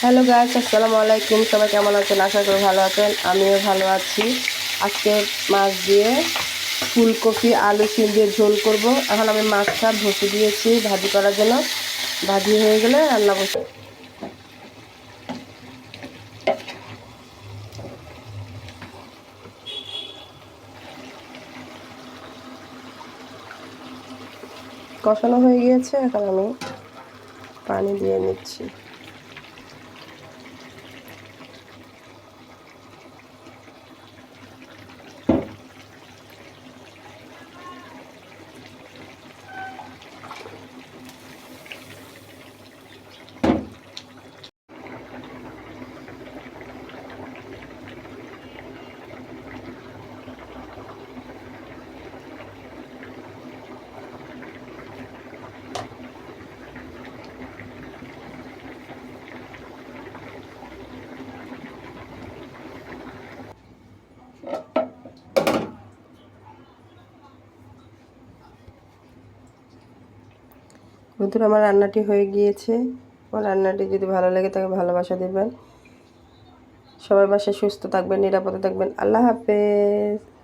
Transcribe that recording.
Hello guys, আসসালামু আলাইকুম। সবাই কেমন আছেন? আশা করি ভালো আছেন। আমিও ভালো আছি। আজকে মাছ দিয়ে ফুলকপি আলু শিম দিয়ে ঝোল করব। এখন আমি মাছটা বসিয়ে দিয়েছি ভাজি করার জন্য। ভাজি হয়ে গেলে রান্না বসে। কষানো হয়ে গিয়েছে, এখন আমি পানি দিয়ে নিচ্ছি। বন্ধুরা, আমার রান্নাটি হয়ে গিয়েছে। আমার রান্নাটি যদি ভালো লাগে তাকে ভালোবাসা দেবেন। সবার বাসায় সুস্থ থাকবেন, নিরাপদে থাকবেন। আল্লাহ হাফেজ।